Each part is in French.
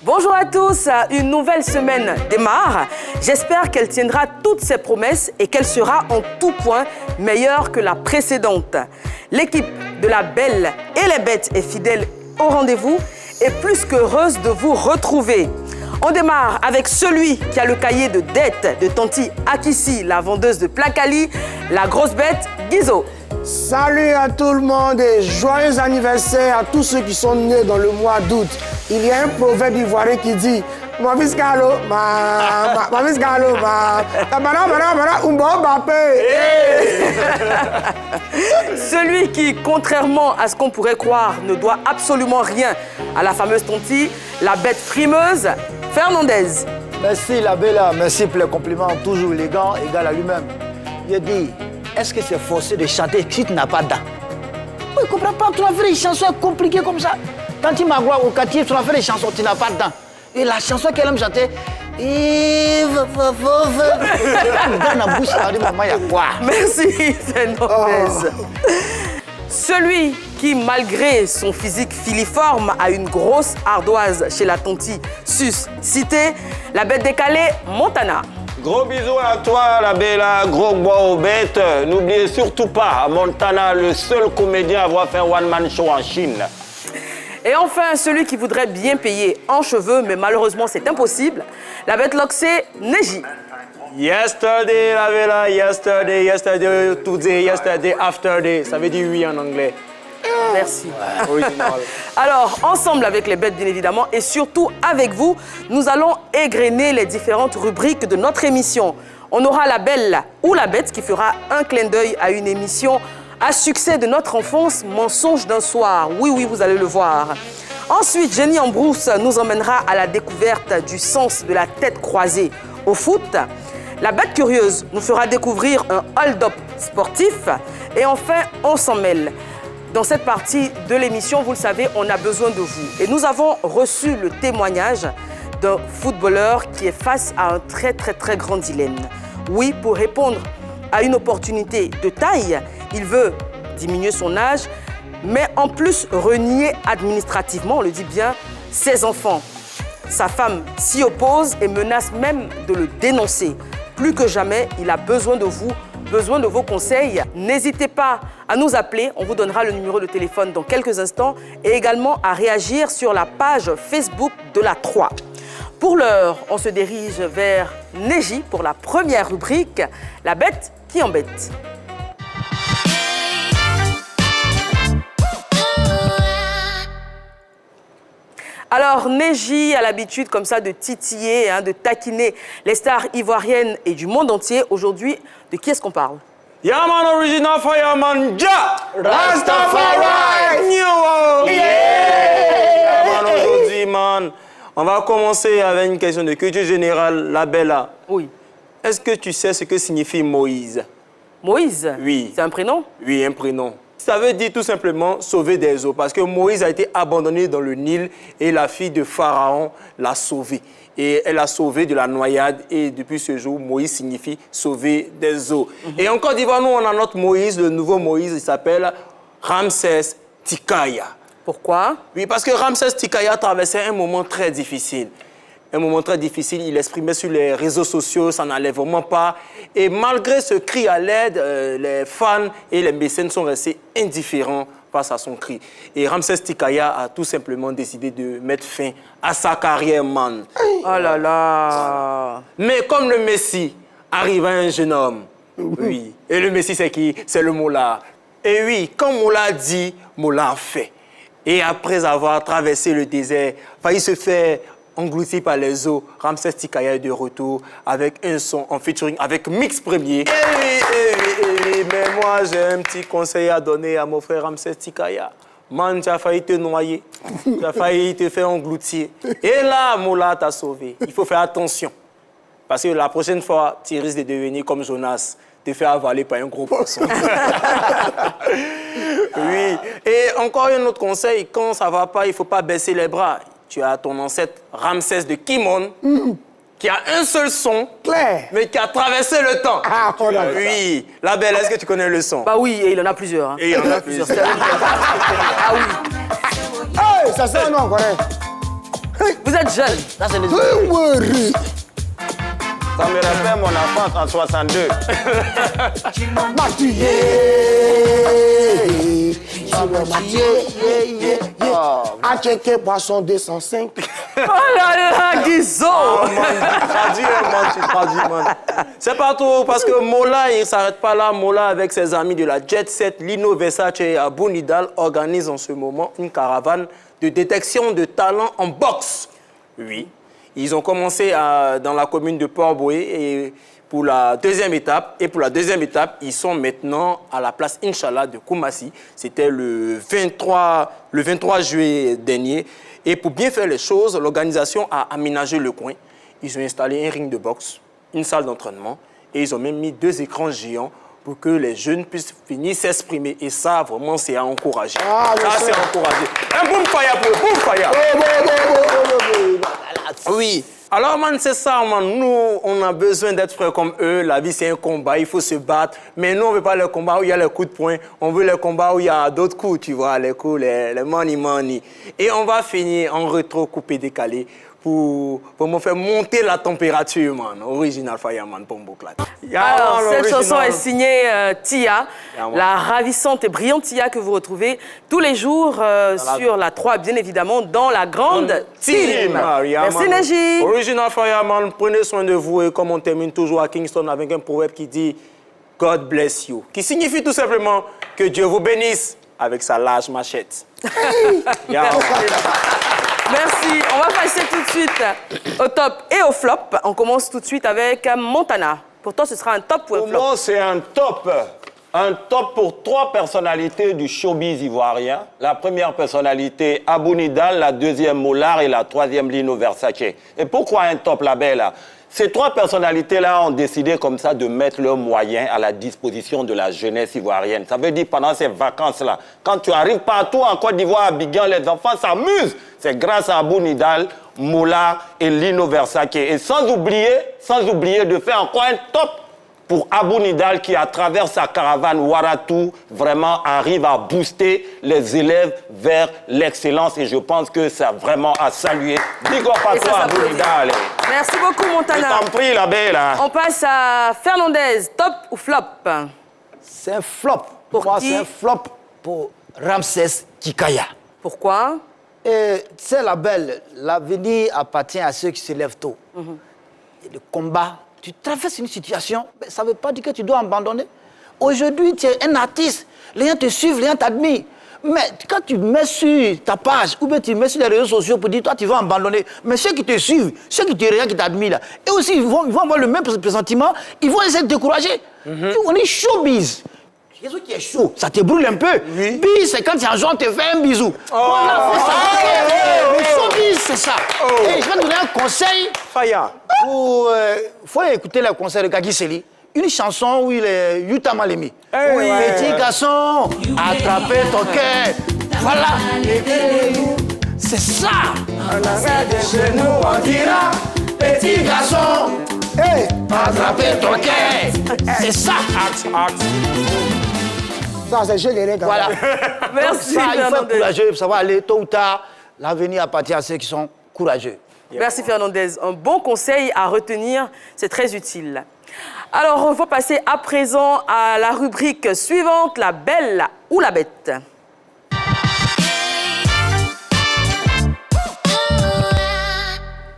Bonjour à tous, une nouvelle semaine démarre. J'espère qu'elle tiendra toutes ses promesses et qu'elle sera en tout point meilleure que la précédente. L'équipe de La Belle et les Bêtes est fidèle au rendez-vous et plus qu'heureuse de vous retrouver. On démarre avec celui qui a le cahier de dette de Tanti Akissi, la vendeuse de Placali, la grosse bête Guizo. Salut à tout le monde et joyeux anniversaire à tous ceux qui sont nés dans le mois d'août. Il y a un proverbe ivoirien qui dit "Mon fils Galo, ma fils Galo, Celui qui, contrairement à ce qu'on pourrait croire, ne doit absolument rien à la fameuse Tanti, la bête frimeuse, Fernandez. Merci la Bella, merci pour les compliments, toujours élégant, égal à lui-même. Il dit, est-ce que c'est forcé de chanter si tu n'as pas de dents? Oui, je ne comprends pas, tu as fait des chansons compliquées comme ça. Tanti Magloire au quartier, tu as fait des chansons, tu n'as pas de dents. Et la chanson qu'elle aime chanter, dans la bouche, elle dit, maman, il y a quoi? Merci, Fernandez. Celui qui, malgré son physique filiforme, a une grosse ardoise chez la Tanti suscitée, la bête décalée, Montana. Gros bisous à toi, la Bella, gros bois aux bêtes. N'oubliez surtout pas, Montana, le seul comédien à avoir fait un one-man show en Chine. Et enfin, celui qui voudrait bien payer en cheveux, mais malheureusement c'est impossible, la bête loxée, Neji. Yesterday, la Bella, yesterday, yesterday, today, yesterday, after day. Ça veut dire oui en anglais. Merci. Original. Alors, ensemble avec les bêtes, bien évidemment, et surtout avec vous, nous allons égrener les différentes rubriques de notre émission. On aura la Belle ou la Bête qui fera un clin d'œil à une émission à succès de notre enfance, Mensonge d'un soir. Oui, oui, vous allez le voir. Ensuite, Jenny en brousse nous emmènera à la découverte du sens de la tête croisée au foot. La Bête curieuse nous fera découvrir un hold-up sportif. Et enfin, on s'en mêle. Dans cette partie de l'émission, vous le savez, on a besoin de vous. Et nous avons reçu le témoignage d'un footballeur qui est face à un très, très, très grand dilemme. Oui, pour répondre à une opportunité de taille, il veut diminuer son âge, mais en plus renier administrativement, on le dit bien, ses enfants. Sa femme s'y oppose et menace même de le dénoncer. Plus que jamais, il a besoin de vous, besoin de vos conseils. N'hésitez pas à nous appeler, on vous donnera le numéro de téléphone dans quelques instants et également à réagir sur la page Facebook de la 3. Pour l'heure, on se dirige vers Neji pour la première rubrique, la bête qui embête. Alors, Neji a l'habitude comme ça de titiller, de taquiner les stars ivoiriennes et du monde entier. Aujourd'hui, de qui est-ce qu'on parle? Yaman original fireman, ja! Rastafari! Yaman aujourd'hui, man. On va commencer avec une question de culture générale, la Bella. Oui. Est-ce que tu sais ce que signifie Moïse? Moïse? Oui. C'est un prénom? Oui, un prénom. Ça veut dire tout simplement sauver des eaux, parce que Moïse a été abandonné dans le Nil et la fille de Pharaon l'a sauvé. Et elle a sauvé de la noyade et depuis ce jour, Moïse signifie sauver des eaux. Et en Côte d'Ivoire, nous, on a notre Moïse, le nouveau Moïse, il s'appelle Ramsès Tikaya. Pourquoi? Oui, parce que Ramsès Tikaya traversait un moment très difficile. Un moment très difficile, il exprimait sur les réseaux sociaux, ça n'allait vraiment pas. Et malgré ce cri à l'aide, les fans et les mécènes sont restés indifférents face à son cri. Et Ramsès Tikaya a tout simplement décidé de mettre fin à sa carrière, man. Oh là là! Mais comme le Messie, arriva un jeune homme. Oui. Et le Messie, c'est qui? C'est le Moula. Et oui, comme Moula dit, Moula fait. Et après avoir traversé le désert, failli se faire englouti par les eaux, Ramsès Tikaya est de retour avec un son en featuring avec Mix Premier. Mais moi, j'ai un petit conseil à donner à mon frère Ramsès Tikaya. Man, tu as failli te noyer, tu as failli te faire engloutir. Et là, Moula t'a sauvé. Il faut faire attention. Parce que la prochaine fois, tu risques de devenir comme Jonas, te faire avaler par un gros poisson. Oui. Et encore un autre conseil, quand ça ne va pas, il ne faut pas baisser les bras. Tu as ton ancêtre Ramsès de Kimon, qui a un seul son, Claire. mais qui a traversé le temps. Ah, on a oui. La Belle, est-ce que tu connais le son? Bah oui, et il en a plusieurs. Hein. Et il en a plusieurs. Ah oui. Hey, ça c'est un nom, on connaît. Vous êtes êtes jeune. Ça, c'est les Oui. Ça me rappelle mon enfance en 62. Mathieu. A checké poisson 205. Oh là là, Guizot. Tu traduis, man. C'est pas tout, parce que Mola, il ne s'arrête pas là. Mola, avec ses amis de la Jet Set, Lino Versace et Abou Nidal, organise en ce moment une caravane de détection de talents en boxe. Oui. Ils ont commencé dans la commune de Port-Boué et pour la deuxième étape. Et pour la deuxième étape, ils sont maintenant à la place Inch'Allah de Koumassi. C'était le 23 juillet dernier. Et pour bien faire les choses, l'organisation a aménagé le coin. Ils ont installé un ring de boxe, une salle d'entraînement et ils ont même mis 2 écrans géants pour que les jeunes puissent venir s'exprimer. Et ça, vraiment, c'est à encourager. Ça, c'est à encourager. Un boom fire pour eux, boom fire. Oui. Alors, man, c'est ça, man. Nous, on a besoin d'être frères comme eux. La vie, c'est un combat. Il faut se battre. Mais nous, on ne veut pas les combats où il y a les coups de poing. On veut les combats où il y a d'autres coups, tu vois, les coups, les money. Et on va finir en rétro coupé décalé pour me faire monter la température, man. Original Fireman, Bomboclat. Alors, cette chanson est signée Tia, la ravissante et brillante Tia que vous retrouvez tous les jours sur la 3, bien évidemment, dans la grande team. Merci, Neji. Original Fireman, prenez soin de vous. Et comme on termine toujours à Kingston avec un proverbe qui dit « God bless you », qui signifie tout simplement que Dieu vous bénisse avec sa large machette. Merci. On va passer tout de suite au top et au flop. On commence tout de suite avec Montana. Pour toi, ce sera un top ou un Pour flop? moi, c'est un top. Un top pour 3 personnalités du showbiz ivoirien. La première personnalité, Abou Nidal, la deuxième, Molar, et la troisième, Lino Versace. Et pourquoi un top là-bas? Ces 3 personnalités-là ont décidé comme ça de mettre leurs moyens à la disposition de la jeunesse ivoirienne. Ça veut dire pendant ces vacances-là, quand tu arrives partout en Côte d'Ivoire, à Abidjan, les enfants s'amusent. C'est grâce à Abou Nidal, Mola et Lino Versace. Et sans oublier de faire encore un top pour Abou Nidal qui, à travers sa caravane Waratou, vraiment arrive à booster les élèves vers l'excellence. Et je pense que c'est vraiment à saluer. Big up à toi, Abou Nidal. Merci beaucoup, Montana. Je t'en prie, la belle. On passe à Fernandez. Top ou flop? C'est un flop. Pour moi, qui? c'est un flop pour Ramsès Kikaya. Pourquoi? Et c'est la belle. L'avenir appartient à ceux qui se lèvent tôt. Et le combat, tu traverses une situation, mais ça ne veut pas dire que tu dois abandonner. Aujourd'hui, tu es un artiste. Les gens te suivent, les gens t'admirent. Mais quand tu mets sur ta page, ou bien tu mets sur les réseaux sociaux pour dire, toi, tu vas abandonner. Mais ceux qui te suivent, ceux qui te regardent, qui t'admirent, là, et aussi, ils vont avoir le même pressentiment, ils vont essayer de te décourager. On est showbiz. Qu'est-ce qui est chaud? Ça te brûle un peu. Oui. Puis c'est quand un jour on te fait un bisou. Voilà, le showbiz, c'est ça. Et je vais te donner un conseil. Faya. Il faut écouter le conseil de Gagi Seli. Une chanson où il est Yuta Malemi. Oui, petit garçon, attrapez ton cœur. Voilà. C'est ça. Chez nous, on dira, Petit garçon, hey, attrapez ton cœur. C'est ça. ça c'est générique. Voilà. Merci, Ça, il faut être Fernandez. courageux. Ça va aller tôt ou tard. L'avenir appartient à ceux qui sont courageux. Merci, Fernandez. Un bon conseil à retenir, c'est très utile. Alors, on va passer à présent à la rubrique suivante, la belle ou la bête.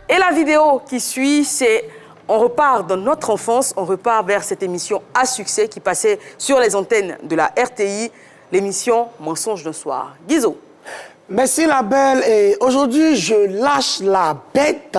Et la vidéo qui suit, c'est on repart dans notre enfance, on repart vers cette émission à succès qui passait sur les antennes de la RTI, l'émission Mensonge d'un soir. Guizot. Merci la belle. Et aujourd'hui, je lâche la bête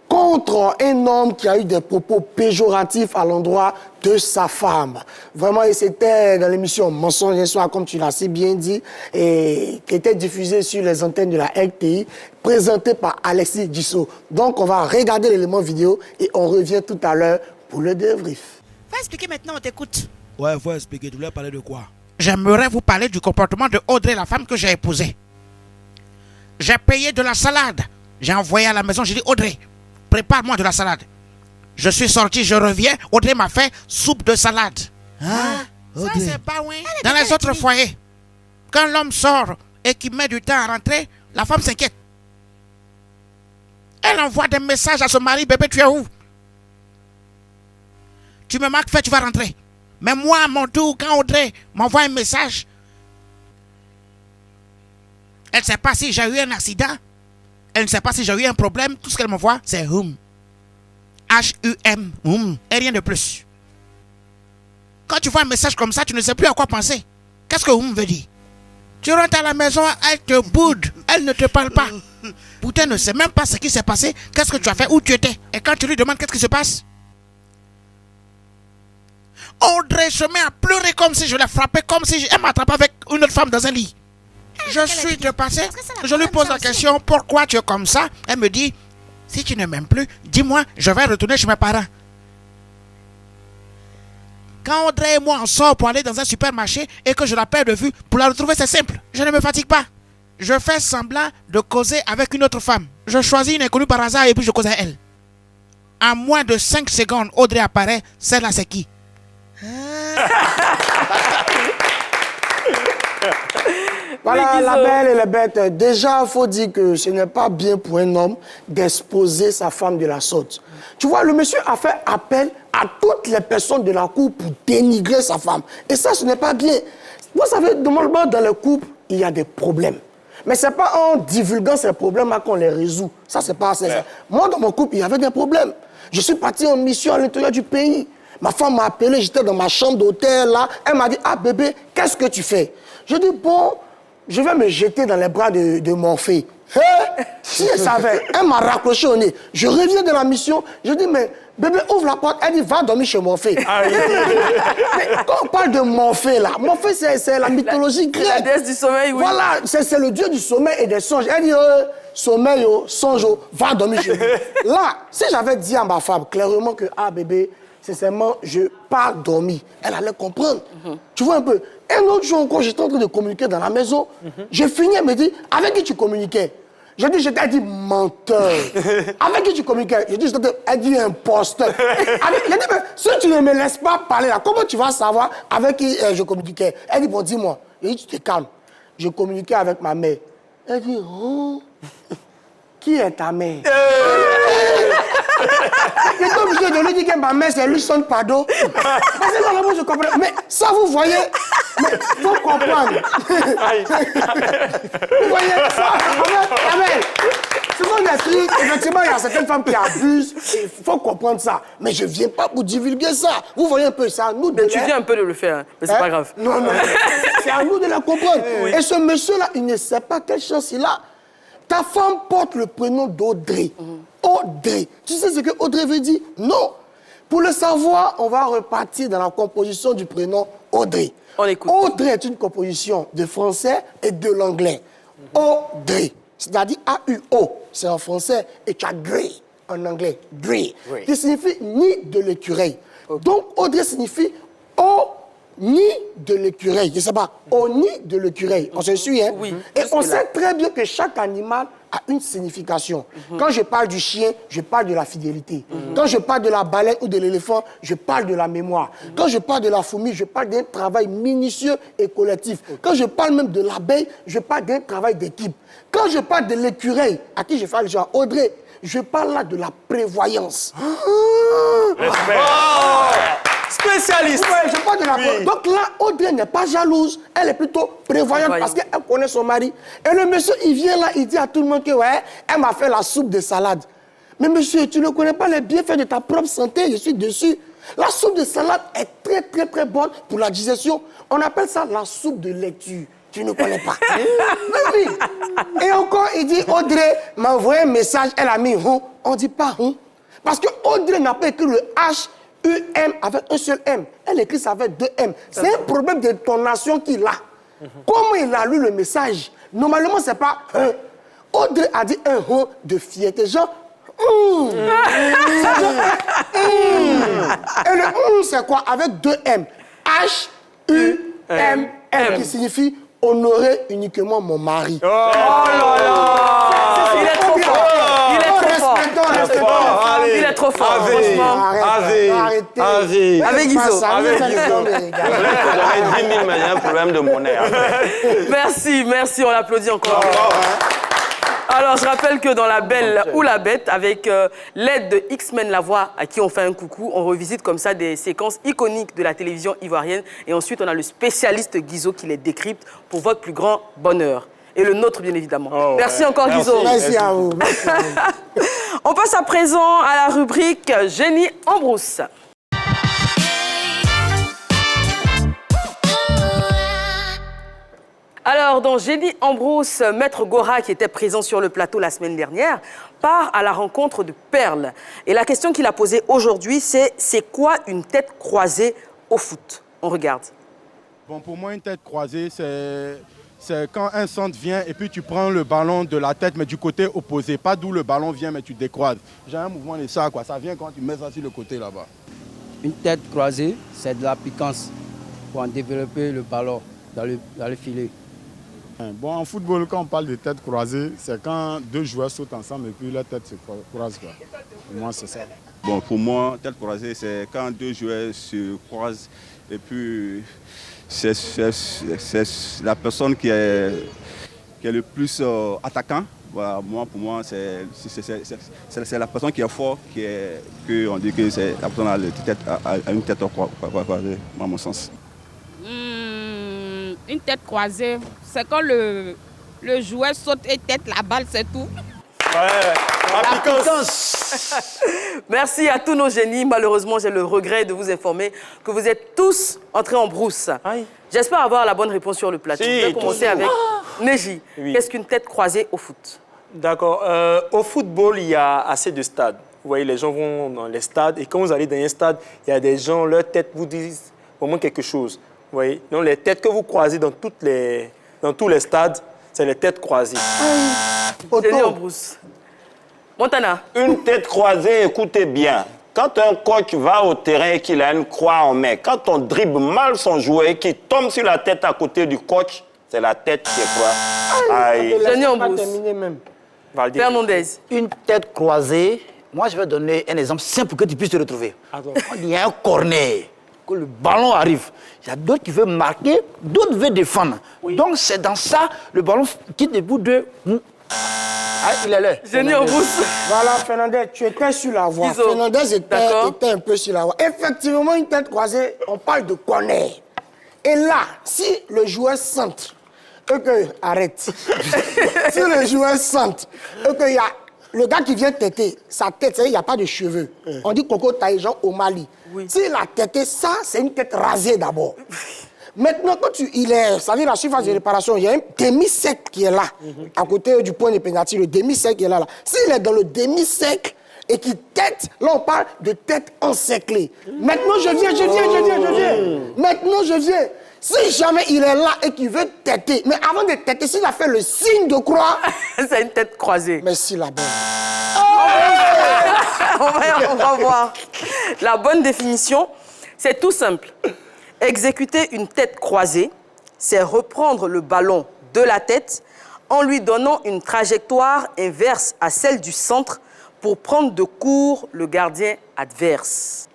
contre un homme qui a eu des propos péjoratifs à l'endroit de sa femme. Vraiment, et c'était dans l'émission Mensonge un soir, comme tu l'as si bien dit, et qui était diffusée sur les antennes de la RTI, présentée par Alexis Dissot. Donc, on va regarder l'élément vidéo et on revient tout à l'heure pour le débrief. Va expliquer maintenant, on t'écoute. Ouais, faut expliquer. Tu voulais parler de quoi? J'aimerais vous parler du comportement de Audrey, la femme que j'ai épousée. J'ai payé de la salade. J'ai envoyé à la maison, j'ai dit, Audrey, prépare-moi de la salade. Je suis sorti, je reviens, Audrey m'a fait soupe de salade. Hein? Ça, Audrey. c'est pas oui. Dans les autres foyers, quand l'homme sort et qu'il met du temps à rentrer, la femme s'inquiète. Elle envoie des messages à son mari, bébé, tu es où? Tu me marques, tu vas rentrer. Mais moi, à mon tour, quand Audrey m'envoie un message, elle ne sait pas si j'ai eu un accident. Elle ne sait pas si j'ai eu un problème. Tout ce qu'elle m'envoie, c'est hum. H-U-M. Hum. Et rien de plus. Quand tu vois un message comme ça, tu ne sais plus à quoi penser. Qu'est-ce que hum veut dire? Tu rentres à la maison, elle te boude. Elle ne te parle pas. Putain, ne sait même pas ce qui s'est passé. Qu'est-ce que tu as fait? Où tu étais? Et quand tu lui demandes qu'est-ce qui se passe, Audrey se met à pleurer comme si je l'ai frappé, comme si elle m'attrapait avec une autre femme dans un lit. Je suis dépassé. Je lui pose la question, pourquoi tu es comme ça? Elle me dit, si tu ne m'aimes plus, dis-moi, je vais retourner chez mes parents. Quand Audrey et moi on sort pour aller dans un supermarché et que je la perds de vue, pour la retrouver c'est simple, je ne me fatigue pas. Je fais semblant de causer avec une autre femme. Je choisis une inconnue par hasard et puis je cause à elle. En moins de 5 secondes, Audrey apparaît, celle-là c'est qui? Voilà, la belle et la bête. Déjà, il faut dire que ce n'est pas bien pour un homme d'exposer sa femme de la sorte. Tu vois, le monsieur a fait appel à toutes les personnes de la cour pour dénigrer sa femme. Et ça, ce n'est pas bien. Vous savez, normalement, dans le couple, il y a des problèmes. Mais ce n'est pas en divulguant ces problèmes qu'on les résout. Ça, c'est pas assez. Moi, dans mon couple, il y avait des problèmes. Je suis parti en mission à l'intérieur du pays. Ma femme m'a appelé, j'étais dans ma chambre d'hôtel, là. Elle m'a dit, ah bébé, qu'est-ce que tu fais? Je dis, bon, je vais me jeter dans les bras de Morphée. Hey, si elle savait, elle m'a raccroché au nez. Je reviens de la mission, je dis, mais bébé, ouvre la porte. Elle dit, va dormir chez Morphée. Mais quand on parle de Morphée, là, Morphée, c'est la mythologie grecque. La déesse du sommeil, oui. Voilà, c'est le dieu du sommeil et des songes. Elle dit, sommeil, songe, va dormir chez lui. Là, si j'avais dit à ma femme clairement que, ah bébé, sincèrement, je pars dormir, elle allait comprendre. Tu vois un peu. Un autre jour encore, j'étais en train de communiquer dans la maison. J'ai fini, elle me dit, avec qui tu communiquais? J'ai dit, elle dit, menteur. Avec qui tu communiquais? J'ai dit, elle dit, imposteur. J'ai dit, mais si tu ne me laisses pas parler là, comment tu vas savoir avec qui je communiquais? Elle dit, bon, dis-moi. J'ai dit, tu te calmes. Je communiquais avec ma mère. Elle dit, oh, qui est ta mère? J'étais obligé de lui dire que ma mère, c'est Luson Pado. Parce que là, moi, je comprends. Mais ça, vous voyez, mais il faut comprendre. Vous voyez, ça, ce sont des trucs, effectivement, il y a certaines femmes qui abusent. Il faut comprendre ça. Mais je ne viens pas pour divulguer ça. Vous voyez un peu ça. Nous, Mais tu viens un peu de le faire, hein. Mais c'est pas grave. Non, non. C'est à nous de la comprendre. Oui. Et ce monsieur-là, il ne sait pas quelle chance il a. Ta femme porte le prénom d'Audrey. Audrey. Tu sais ce que Audrey veut dire? Non. Pour le savoir, on va repartir dans la composition du prénom Audrey. On écoute. Audrey est une composition de français et de l'anglais. Audrey, c'est-à-dire A-U-O, c'est en français, et tu as Grey en anglais. Grey, qui signifie nid de l'écureuil. Donc Audrey signifie nid de l'écureuil. Je ne sais pas, au nid de l'écureuil. On se suit, hein? Oui. Et on sait très bien que chaque animal a une signification. Quand je parle du chien, je parle de la fidélité. Quand je parle de la baleine ou de l'éléphant, je parle de la mémoire. Quand je parle de la fourmi, je parle d'un travail minutieux et collectif. Quand je parle même de l'abeille, je parle d'un travail d'équipe. Quand je parle de l'écureuil, à qui je fais allusion, Audrey, je parle là de la prévoyance. Spécialiste. Ouais, je parle de la prévoyance. Donc là, Audrey n'est pas jalouse, elle est plutôt prévoyante parce qu'elle connaît son mari. Et le monsieur, il vient là, il dit à tout le monde que, ouais, elle m'a fait la soupe de salade. Mais monsieur, tu ne connais pas les bienfaits de ta propre santé, je suis dessus. La soupe de salade est très, très, très bonne pour la digestion. On appelle ça la soupe de lecture. Tu ne connais pas. Mais oui. Et encore, il dit, Audrey m'a envoyé un message, elle a mis on. On ne dit pas on. Parce que Audrey n'a pas écrit le H-U-M avec un seul M. Elle écrit ça avec deux M. C'est un problème d'intonation qu'il a. Comment il a lu le message? Normalement, ce n'est pas un. Audrey a dit un on de fierté. Genre, Et le c'est quoi? Avec deux M. H-U-M-M, qui signifie honorer uniquement mon mari. Oh là là! Il est trop fort! Il est trop fort! Il est trop fort, franchement. Arrêtez. Avec Guizot. J'aurais 10 000 mais il y a un problème de monnaie. Merci, on l'applaudit encore. Alors, je rappelle que dans La Belle ou la Bête, avec l'aide de X-Men La Voix, à qui on fait un coucou, on revisite comme ça des séquences iconiques de la télévision ivoirienne. Et ensuite, on a le spécialiste Guizo qui les décrypte pour votre plus grand bonheur. Et le nôtre, bien évidemment. Oh, merci ouais. encore, Merci. Guizo. Merci à vous. Merci à vous. On passe à présent à la rubrique Génie en brousse. Alors, dans Génie en brousse, Maître Gora, qui était présent sur le plateau la semaine dernière, part à la rencontre de Perle. Et la question qu'il a posée aujourd'hui, c'est quoi une tête croisée au foot? On regarde. Bon, pour moi, une tête croisée, c'est quand un centre vient et puis tu prends le ballon de la tête, mais du côté opposé. Pas d'où le ballon vient, mais tu décroises. J'ai un mouvement de ça, quoi. Ça vient quand tu mets ça sur le côté là-bas. Une tête croisée, c'est de la piquance pour en développer le ballon dans le filet. Bon, en football, quand on parle de tête croisée, c'est quand deux joueurs sautent ensemble et puis la tête se croise, quoi. Pour moi, c'est ça. Bon, pour moi, tête croisée, c'est quand deux joueurs se croisent et puis c'est la personne qui est le plus attaquant. Voilà, pour moi, c'est la personne qui est forte, on dit que c'est la personne a une tête croisée, à mon sens. Une tête croisée, c'est quand le joueur saute et tête la balle, c'est tout. La piquance. Merci à tous nos génies. Malheureusement, j'ai le regret de vous informer que vous êtes tous entrés en brousse. J'espère avoir la bonne réponse sur le plateau. Si, je vais commencer avec Neji. Oui. Qu'est-ce qu'une tête croisée au foot? D'accord. Au football, il y a assez de stades. Vous voyez, les gens vont dans les stades et quand vous allez dans un stade, il y a des gens, leur tête vous disent vraiment quelque chose. Vous voyez? Donc, les têtes que vous croisez dans tous les stades, c'est les têtes croisées. Génie en brousse. Montana. Une tête croisée, écoutez bien. Quand un coach va au terrain et qu'il a une croix en main, quand on dribble mal son joueur et qu'il tombe sur la tête à côté du coach, c'est la tête qui est croisée. Génie en brousse. Valdir. Fernandez. Une tête croisée, moi je vais donner un exemple simple pour que tu puisses te retrouver. Quand il y a un corner, que le ballon arrive, il y a d'autres qui veulent marquer, d'autres veulent défendre. Donc c'est dans ça, le ballon quitte le bout de... Ah, il est là. Génie en brousse. Voilà, Fernandez, tu étais sur la voie. Guizo. Fernandez D'accord. était un peu sur la voie. Effectivement, une tête croisée, on parle de corner. Et là, si le joueur centre, arrête. Si le joueur centre, il y a le gars qui vient têter, sa tête, il n'y a pas de cheveux. On dit Coco Taïjan au Mali. S'il a têté, ça, c'est une tête rasée d'abord. Maintenant, quand ça veut dire la surface de réparation, il y a un demi-cercle qui est là, à côté du point de pénalty, le demi-cercle qui est là. S'il est dans le demi-cercle et qu'il tête, là, on parle de tête encerclée. Maintenant, je viens. Maintenant, je viens. Si jamais il est là et qu'il veut têter, mais avant de têter, s'il a fait le signe de croix... C'est une tête croisée. Merci, la bonne. On va voir. La bonne définition, c'est tout simple. Exécuter une tête croisée, c'est reprendre le ballon de la tête en lui donnant une trajectoire inverse à celle du centre pour prendre de court le gardien adverse.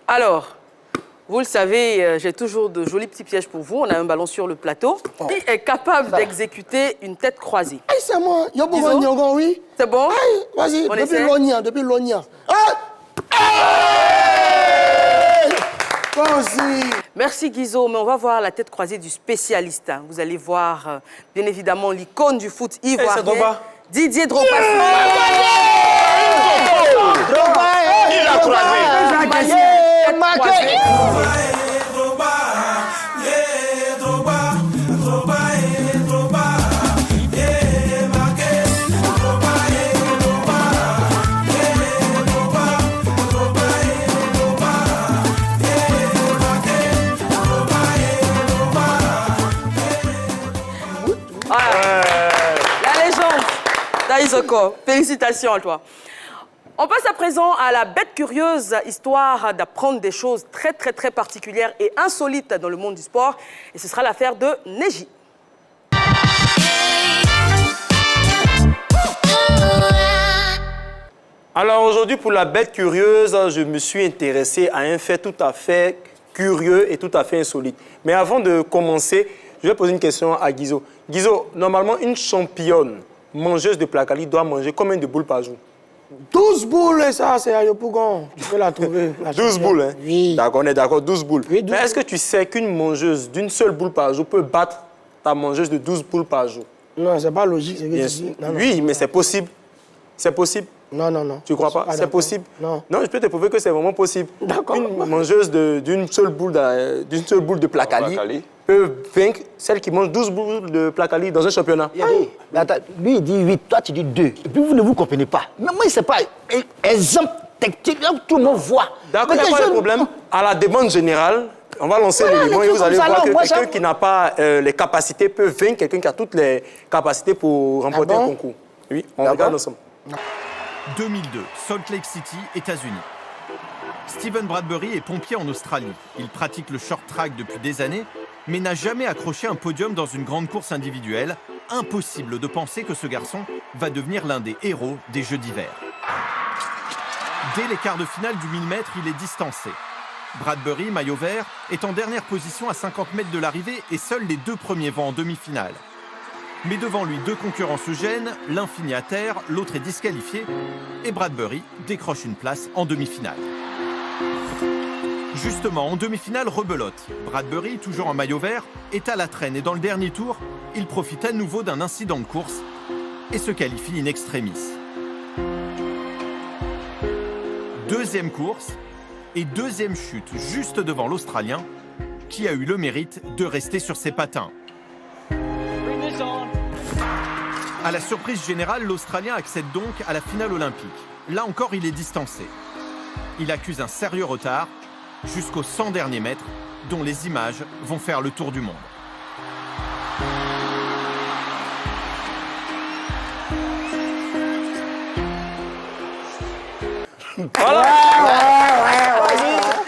Alors, vous le savez, j'ai toujours de jolis petits pièges pour vous. On a un ballon sur le plateau. Qui est capable d'exécuter une tête croisée? Aïe, c'est moi. Guizo? Oui. C'est bon? Aïe, vas-y, On essaie? depuis Logna. Toi aussi. Merci Guizo, mais on va voir la tête croisée du spécialiste. Vous allez voir, bien évidemment, l'icône du foot ivoirien. c'est Drogba. Didier Drogba. Il a croisé. La légende d'Aïsoko. Félicitations à toi. On passe à présent à la bête curieuse, histoire d'apprendre des choses très, très, très particulières et insolites dans le monde du sport. Et ce sera l'affaire de Neji. Alors aujourd'hui, pour la bête curieuse, je me suis intéressé à un fait tout à fait curieux et tout à fait insolite. Mais avant de commencer, je vais poser une question à Guizo. Guizo, normalement, une championne mangeuse de Placali doit manger combien de boules par jour? 12 boules, et ça, c'est à Yopougon. Tu peux la trouver. 12 boules, hein? Oui. D'accord, on est d'accord, 12 boules. Oui, 12 Mais est-ce que tu sais qu'une mangeuse d'une seule boule par jour peut battre ta mangeuse de 12 boules par jour? Non, c'est pas logique, c'est que Bien tu sûr. dis. Non, non. Oui, mais c'est possible. C'est possible. Non, non, non. Tu crois Je suis pas? C'est d'accord. possible? Non. Non, je peux te prouver que c'est vraiment possible. D'accord. Une mangeuse d'une seule boule de Placali Placali. peut vaincre celle qui mange 12 boules de Placali dans un championnat. Mais attends, lui, il dit 8, toi, tu dis 2. Et puis, vous ne vous comprenez pas. Mais moi, c'est pas exemple technique, là, tout le monde voit. D'accord, il Mais n'y a pas les de jeunes- problème. À la demande générale, on va lancer Voilà, l'élément les et trucs vous allez comme ça, voir là, que moi, quelqu'un ça- qui n'a pas les capacités peut vaincre quelqu'un qui a toutes les capacités pour remporter bon un concours. Oui, on regarde ensemble. 2002, Salt Lake City, États-Unis. Steven Bradbury est pompier en Australie. Il pratique le short track depuis des années, mais n'a jamais accroché un podium dans une grande course individuelle. Impossible de penser que ce garçon va devenir l'un des héros des Jeux d'hiver. Dès les quarts de finale du 1000 mètres, il est distancé. Bradbury, maillot vert, est en dernière position à 50 mètres de l'arrivée et seuls les 2 premiers vont en demi-finale. Mais devant lui, 2 concurrents se gênent, l'un finit à terre, l'autre est disqualifié, et Bradbury décroche une place en demi-finale. Justement, en demi-finale, rebelote. Bradbury, toujours en maillot vert, est à la traîne et dans le dernier tour, il profite à nouveau d'un incident de course et se qualifie in extremis. Deuxième course et deuxième chute juste devant l'Australien, qui a eu le mérite de rester sur ses patins. À la surprise générale, l'Australien accède donc à la finale olympique. Là encore, il est distancé. Il accuse un sérieux retard jusqu'aux 100 derniers mètres, dont les images vont faire le tour du monde. Voilà.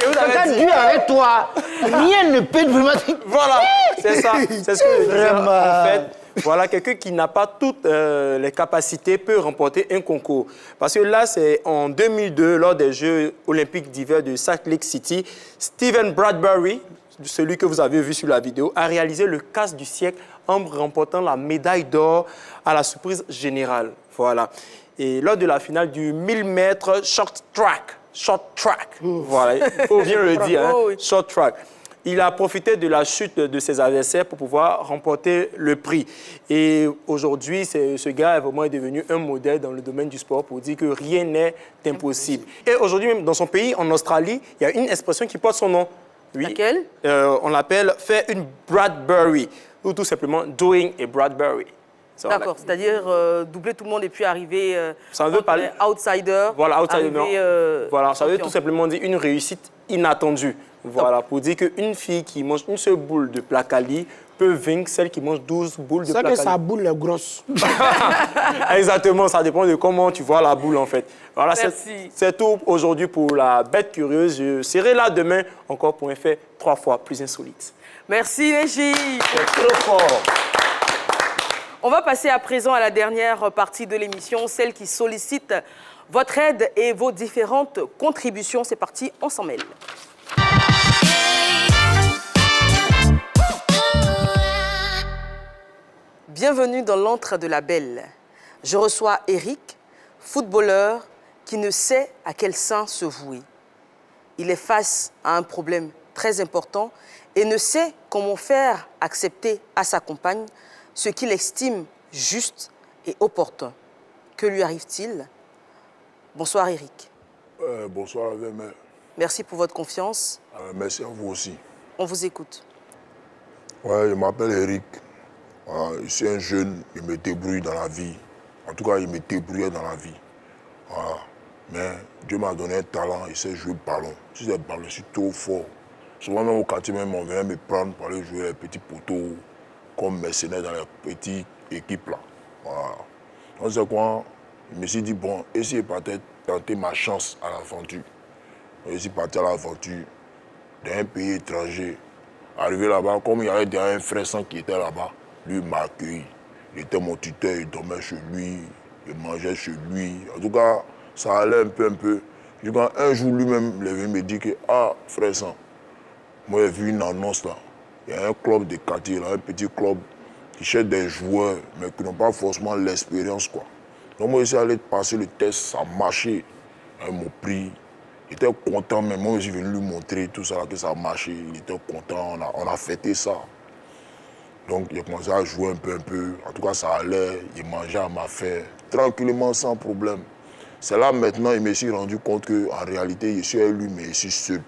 Et vous avez Quand dit- Dieu est avec toi, rien ne peut vraiment... Voilà, c'est ça. C'est ce que je disais. Vraiment. En fait, voilà, quelqu'un qui n'a pas toutes les capacités peut remporter un concours. Parce que là, c'est en 2002, lors des Jeux olympiques d'hiver de Salt Lake City, Steven Bradbury, celui que vous avez vu sur la vidéo, a réalisé le casse du siècle en remportant la médaille d'or à la surprise générale. Voilà. Et lors de la finale du 1000 mètres short track, voilà, il faut bien le dire, hein, Oh oui. short track. Il a profité de la chute de ses adversaires pour pouvoir remporter le prix. Et aujourd'hui, ce gars est vraiment devenu un modèle dans le domaine du sport pour dire que rien n'est impossible. Et aujourd'hui, même dans son pays, en Australie, il y a une expression qui porte son nom. Oui. Laquelle? On l'appelle « faire une Bradbury » ou tout simplement « doing a Bradbury ». Ça, D'accord, c'est-à-dire doubler tout le monde et puis arriver Ça veut parler- outsider. Voilà, outsider, non. arriver, Voilà, ça veut champion. tout simplement dire une réussite inattendue. Voilà, pour dire qu'une fille qui mange une seule boule de Placali peut vaincre celle qui mange 12 boules de C'est que Placali. sa boule est grosse. Exactement, ça dépend de comment tu vois la boule en fait. Voilà, Merci. c'est tout aujourd'hui pour la bête curieuse. Je serai là demain encore pour un fait 3 fois plus insolite. Merci, Neji. C'est trop fort. On va passer à présent à la dernière partie de l'émission, celle qui sollicite votre aide et vos différentes contributions. C'est parti, on s'en mêle. Bienvenue dans l'antre de la belle. Je reçois Eric, footballeur qui ne sait à quel sein se vouer. Il est face à un problème très important et ne sait comment faire accepter à sa compagne ce qu'il estime juste et opportun. Que lui arrive-t-il? Bonsoir Eric. Bonsoir, Vémé. Merci pour votre confiance. Merci à vous aussi. On vous écoute. Ouais, je m'appelle Eric. Voilà, je suis un jeune, je me débrouille dans la vie. En tout cas, je me débrouillais dans la vie. Voilà. Mais Dieu m'a donné un talent, je sais jouer le ballon. Si c'est le ballon, je suis trop fort. Souvent, même au quartier, même, on venait me prendre pour aller jouer les petits poteaux, comme mercenaires dans les petites équipes là. Voilà. Donc, c'est quoi? Je me suis dit, bon, essayer peut-être tenter ma chance à l'aventure. Je suis parti à l'aventure dans un pays étranger. Arrivé là-bas, comme il y avait déjà un frère sans qui était là-bas, lui m'a accueilli. Il était mon tuteur, il dormait chez lui, il mangeait chez lui. En tout cas, ça allait un peu. Quand un jour, lui-même, il est venu me dire que, ah, frère sans, moi j'ai vu une annonce là. Il y a un club de quartier, là, un petit club qui cherchent des joueurs, mais qui n'ont pas forcément l'expérience, quoi. Donc moi, je suis allé passer le test, ça a marché. Ils m'ont pris. Il était content, mais moi, je suis venu lui montrer tout ça, que ça a marché. Il était content, on a fêté ça. Donc, il a commencé à jouer un peu. En tout cas, ça allait. Il mangeait à ma faim, tranquillement, sans problème. C'est là, maintenant, il me suis rendu compte qu'en réalité, je suis avec lui, mais je suis seul.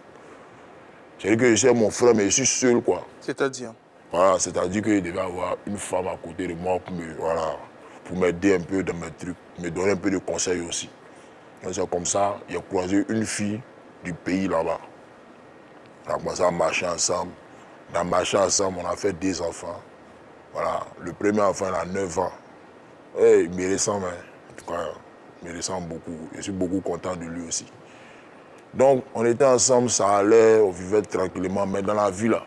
C'est-à-dire que je suis mon frère, mais je suis seul, quoi. C'est-à-dire? Voilà, c'est-à-dire qu'il devait avoir une femme à côté de moi pour m'aider un peu dans mes trucs, me donner un peu de conseils aussi. Donc c'est comme ça, il a croisé une fille du pays là-bas. On a commencé à marcher ensemble. On a marché ensemble, on a fait 2 enfants. Voilà, le premier enfant, il a 9 ans. Et il me ressemble, hein. En tout cas, il me ressemble beaucoup. Je suis beaucoup content de lui aussi. Donc, on était ensemble, ça allait, on vivait tranquillement. Mais dans la vie, là,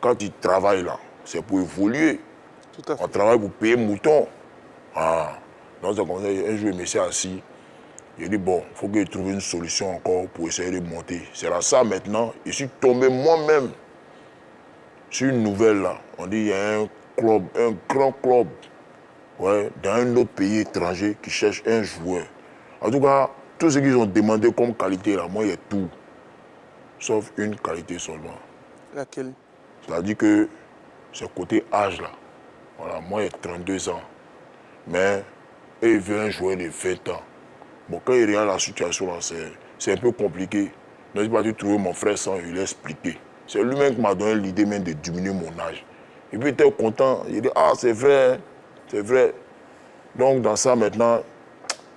quand tu travailles, là, c'est pour évoluer. Tout à fait. On travaille pour payer mouton. Ah. Donc, c'est comme ça, un jour, je me suis assis. J'ai dit, bon, il faut que je trouve une solution encore pour essayer de monter. C'est là ça, maintenant, je suis tombé moi-même sur une nouvelle, là. On dit, il y a un club, un grand club, ouais, dans un autre pays étranger qui cherche un joueur. En tout cas, tout ce qu'ils ont demandé comme qualité, là, moi, il y a tout. Sauf une qualité seulement. Laquelle? C'est-à-dire que c'est côté âge, là. Voilà, moi, j'ai 32 ans. Mais eux, ils veulent un joueur de 20 ans. Bon, quand il regarde la situation, là, c'est un peu compliqué. Donc, j'ai pas dû trouver mon frère sans lui expliquer. C'est lui-même qui m'a donné l'idée même de diminuer mon âge. Et puis, il était content. Il dit, ah, c'est vrai, c'est vrai. Donc, dans ça, maintenant,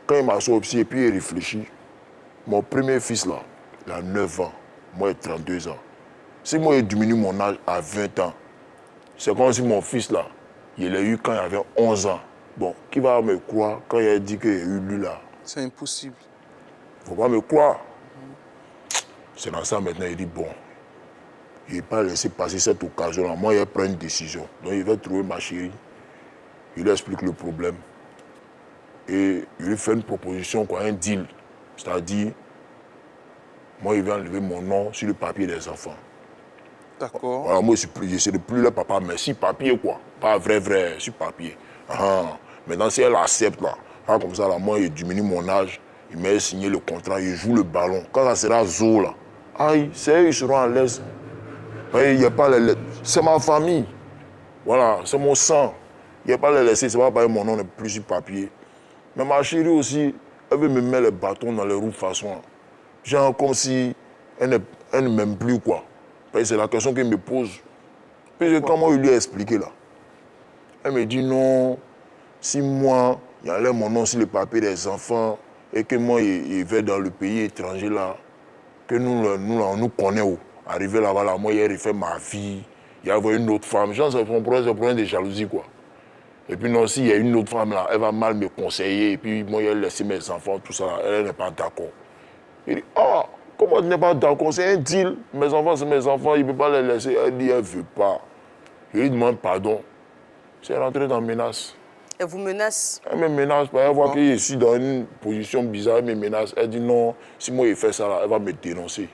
quand il m'a sorti et puis il réfléchit, mon premier fils, là, il a 9 ans. Moi, j'ai 32 ans. Si moi, je diminue mon âge à 20 ans, c'est comme si mon fils, là, il l'a eu quand il avait 11 ans. Bon, qui va me croire quand il a dit qu'il a eu lui, là? C'est impossible. Il ne faut pas me croire. C'est dans ça, maintenant, il dit, bon, il ne va pas laisser passer cette occasion-là. Moi, il prend une décision. Donc, il va trouver ma chérie. Il lui explique le problème. Et il lui fait une proposition, quoi, un deal. C'est-à-dire, moi, il va enlever mon nom sur le papier des enfants. D'accord. Voilà, moi, je ne suis plus le papa, mais sur papier, quoi. Pas vrai, sur papier. Maintenant, si elle accepte, là, comme ça, là, moi, il diminue mon âge, il m'a signé le contrat, il joue le ballon. Quand ça sera zo, là, aïe, c'est eux, ils seront à l'aise. Il n'y a pas les lettres. C'est ma famille. Voilà, c'est mon sang. Il n'y a pas les laisser, c'est pas mon nom n'est plus sur papier. Mais ma chérie aussi, elle veut me mettre les bâtons dans les roues de façon. Genre comme si elle ne m'aime plus, quoi. C'est la question qu'elle me pose. Puis quand moi, je lui ai expliqué, là, elle me dit non, si moi, il y a mon nom sur le papier des enfants et que moi, il vais dans le pays étranger, là, que nous on nous connaît, arrivé là-bas, là, moi, il a refait ma vie, il y a une autre femme. Genre, c'est un problème de jalousie, quoi. Et puis non, s'il y a une autre femme, là, elle va mal me conseiller, et puis moi, il a laissé mes enfants, tout ça, là, elle n'est pas d'accord. Il dit, ah, comment tu n'es pas d'accord? C'est un deal. Mes enfants, c'est mes enfants, il ne peut pas les laisser. Elle dit, elle ne veut pas. Je lui demande pardon. C'est rentré dans menace. Elle vous menace? Elle me menace. Elle voit que je suis dans une position bizarre, elle me menace. Elle dit non, si moi je fais ça, là, elle va me dénoncer.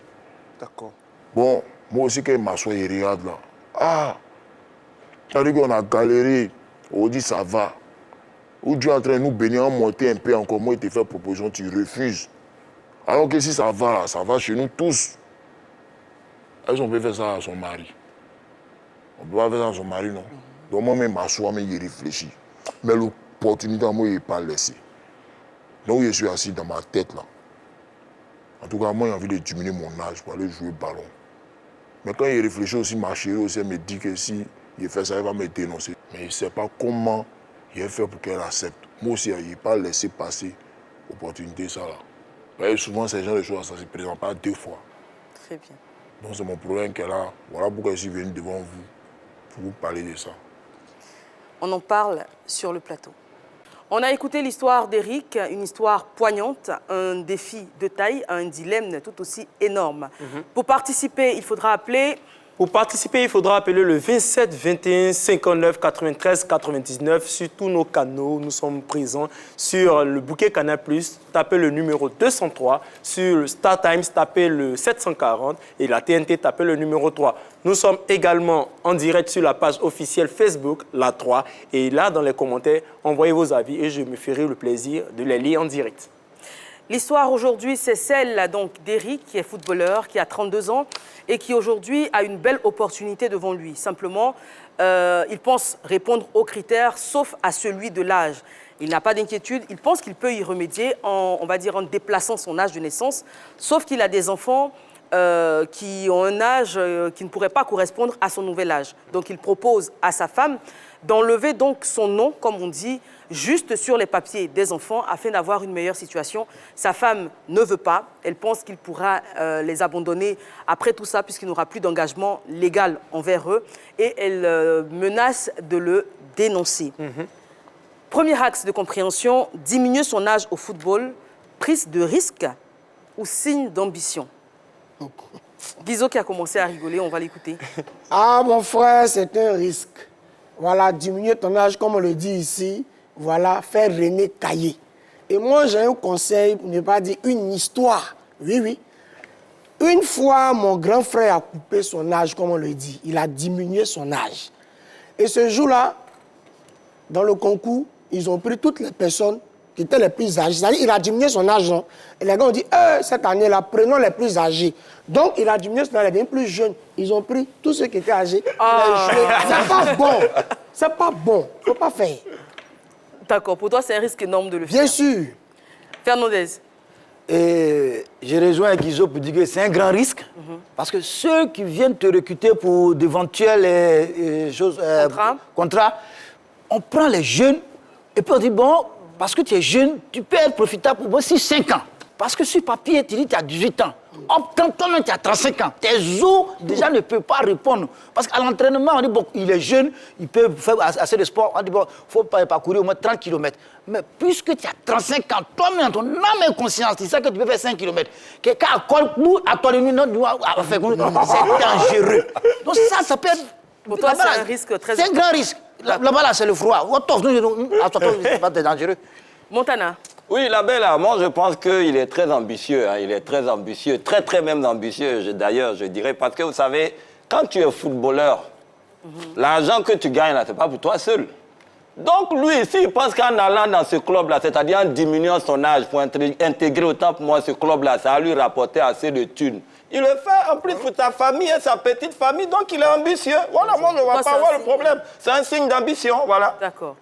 D'accord. Bon, moi aussi, quand il m'assoit, il regarde là. Ah, ça veut dire qu'on a galéré. On dit ça va. Ou Dieu est en train de nous bénir, en monter un peu encore. Moi, il te fait proposition, tu refuses. Alors que si ça va, là, ça va chez nous tous. Est-ce qu'on peut faire ça à son mari? On ne peut pas faire ça à son mari, non. Donc moi-même, m'assois, mais il réfléchit. Mais l'opportunité, moi, il n'est pas laissé. Donc je suis assis dans ma tête, là. En tout cas, moi, j'ai envie de diminuer mon âge pour aller jouer au ballon. Mais quand il réfléchit aussi, ma chérie aussi, elle me dit que si il fait ça, elle va me dénoncer. Mais il ne sait pas comment il a fait pour qu'elle accepte. Moi aussi, il n'a pas laissé passer l'opportunité, ça, là. Et souvent, ces gens de choses, ça ne se présente pas 2 fois. Très bien. Donc, c'est mon problème qu'elle a. Voilà pourquoi je suis venu devant vous, pour vous parler de ça. On en parle sur le plateau. On a écouté l'histoire d'Eric, une histoire poignante, un défi de taille, un dilemme tout aussi énorme. Pour participer, il faudra appeler Pour participer, il faudra appeler le 27 21 59 93 99 sur tous nos canaux. Nous sommes présents sur le bouquet Canal+, tapez le numéro 203. Sur StarTimes, tapez le 740 et la TNT, tapez le numéro 3. Nous sommes également en direct sur la page officielle Facebook, la 3. Et là, dans les commentaires, envoyez vos avis et je me ferai le plaisir de les lire en direct. L'histoire aujourd'hui, c'est celle d'Eric, qui est footballeur, qui a 32 ans et qui aujourd'hui a une belle opportunité devant lui. Simplement, il pense répondre aux critères, sauf à celui de l'âge. Il n'a pas d'inquiétude, il pense qu'il peut y remédier on va dire, en déplaçant son âge de naissance, sauf qu'il a des enfants qui ont un âge qui ne pourrait pas correspondre à son nouvel âge. Donc il propose à sa femme d'enlever donc son nom, comme on dit, juste sur les papiers des enfants afin d'avoir une meilleure situation. Sa femme ne veut pas. Elle pense qu'il pourra les abandonner après tout ça puisqu'il n'aura plus d'engagement légal envers eux. Et elle menace de le dénoncer. Premier axe de compréhension, diminuer son âge au football, prise de risque ou signe d'ambition. Guizot qui a commencé à rigoler, on va l'écouter. Ah, mon frère, c'est un risque. Voilà, diminuer ton âge, comme on le dit ici, voilà, faire René Caillé. Et moi, j'ai un conseil, pour ne pas dire une histoire. Oui, oui. Une fois, mon grand frère a coupé son âge, comme on le dit. Il a diminué son âge. Et ce jour-là, dans le concours, ils ont pris toutes les personnes qui étaient les plus âgées. C'est-à-dire il a diminué son âge. Non? Et les gars ont dit, cette année-là, prenons les plus âgés. Donc, il a diminué son âge, il est devenu plus jeune. Ils ont pris tous ceux qui étaient âgés. C'est pas bon. C'est pas bon. Il ne faut pas faire. D'accord. Pour toi, c'est un risque énorme de le faire. Bien sûr. Fernandez. Et je rejoins Guizot pour dire que c'est un grand risque. Parce que ceux qui viennent te recruter pour d'éventuels contrats, on prend les jeunes et puis on dit, bon, parce que tu es jeune, tu peux être profitable pour aussi 5 ans. Parce que sur papier, tu dis que tu as 18 ans. Quand toi-même, tu as 35 ans, tes os déjà ne peuvent pas répondre. Parce qu'à l'entraînement, on dit, bon, il est jeune, il peut faire assez de sport. On dit, bon, il faut parcourir au moins 30 km. Mais puisque tu as 35 ans, toi-même, ton âme et conscience, tu sais que tu peux faire 5 km. Quelqu'un à Colbou, à toi, c'est dangereux. Donc ça peut être... Pour toi, c'est un risque très... C'est un grand risque. Là-bas, là, c'est le froid. C'est pas dangereux. Montana. Oui, la belle, moi je pense qu'il est très ambitieux. Hein. Il est très ambitieux, très très même ambitieux d'ailleurs, je dirais. Parce que vous savez, quand tu es footballeur, l'argent que tu gagnes là, c'est pas pour toi seul. Donc lui, s'il pense qu'en allant dans ce club-là, c'est-à-dire en diminuant son âge pour intégrer autant pour moi ce club-là, ça va lui rapporter assez de thunes. Il le fait en plus pour ta famille et sa petite famille, donc il est ambitieux. Voilà, moi je ne vois pas voir le problème. C'est un signe d'ambition, voilà. D'accord.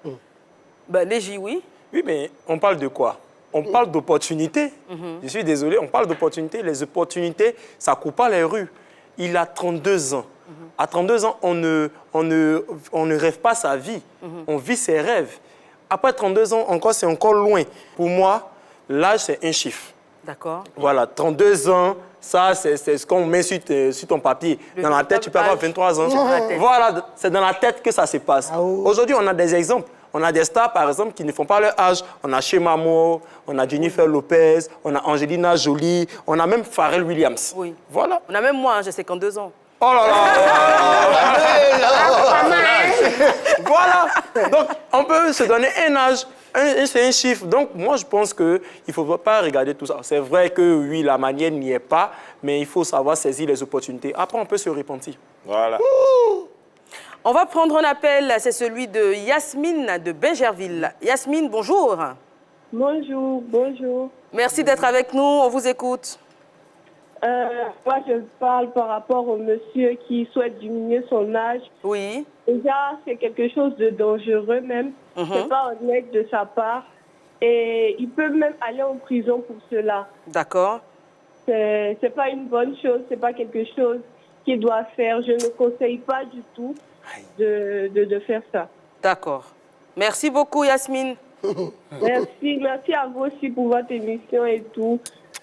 Ben, Légi, oui. Oui, mais on parle de quoi? On parle d'opportunités. Je suis désolé, on parle d'opportunités. Les opportunités, ça ne court pas les rues. Il a 32 ans. À 32 ans, on ne rêve pas sa vie. On vit ses rêves. Après 32 ans, encore, c'est encore loin. Pour moi, l'âge, c'est un chiffre. D'accord. Voilà, 32 ans, ça, c'est ce qu'on met sur ton papier. Dans la tête, tu peux avoir 23 ans. Voilà, c'est dans la tête que ça se passe. Aujourd'hui, on a des exemples. On a des stars, par exemple, qui ne font pas leur âge. On a Shema Moore, on a Jennifer Lopez, on a Angelina Jolie, on a même Pharrell Williams. Oui. Voilà. On a même moi, j'ai 52 ans. Oh là là. Voilà. Donc, on peut se donner un âge. C'est un chiffre. Donc, moi, je pense qu'il ne faut pas regarder tout ça. C'est vrai que, oui, la manière n'y est pas, mais il faut savoir saisir les opportunités. Après, on peut se repentir. Voilà. On va prendre un appel, c'est celui de Yasmine de Bingerville. Yasmine, bonjour. Bonjour, bonjour. Merci d'être avec nous, on vous écoute. Moi, je parle par rapport au monsieur qui souhaite diminuer son âge. Oui. Déjà, c'est quelque chose de dangereux même. C'est pas honnête de sa part. Et il peut même aller en prison pour cela. D'accord. C'est pas une bonne chose, c'est pas quelque chose qu'il doit faire. Je ne conseille pas du tout de faire ça. D'accord. Merci beaucoup, Yasmine. Merci à vous aussi pour votre émission et tout.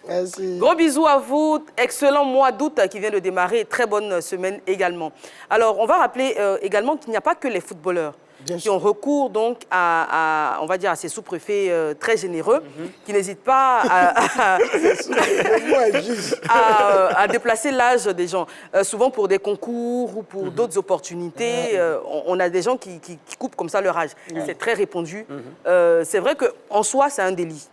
Merci. Gros bisous à vous. Excellent mois d'août qui vient de démarrer. Très bonne semaine également. Alors, on va rappeler également qu'il n'y a pas que les footballeurs. qui ont recours donc on va dire, à ces sous-préfets très généreux, qui n'hésitent pas à déplacer l'âge des gens. Souvent pour des concours ou pour d'autres opportunités, on a des gens qui coupent comme ça leur âge. C'est très répandu. C'est vrai qu'en soi, c'est un délit.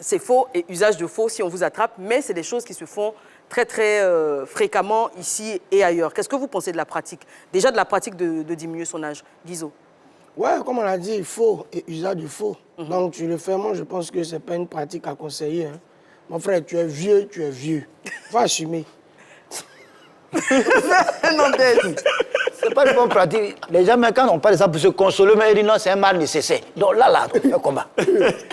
C'est faux et usage de faux si on vous attrape, mais c'est des choses qui se font très, très fréquemment ici et ailleurs. Qu'est-ce que vous pensez de la pratique? Déjà de la pratique de diminuer son âge. Guizot. Ouais, comme on l'a dit, faux et usage du faux. Donc tu le fais, moi je pense que ce n'est pas une pratique à conseiller. Hein. Mon frère, tu es vieux, tu es vieux. Faut assumer. C'est pas une bonne pratique. Les gens, quand on parle de ça pour se consoler, mais ils disent non, c'est un mal nécessaire. Donc là, on fait comment?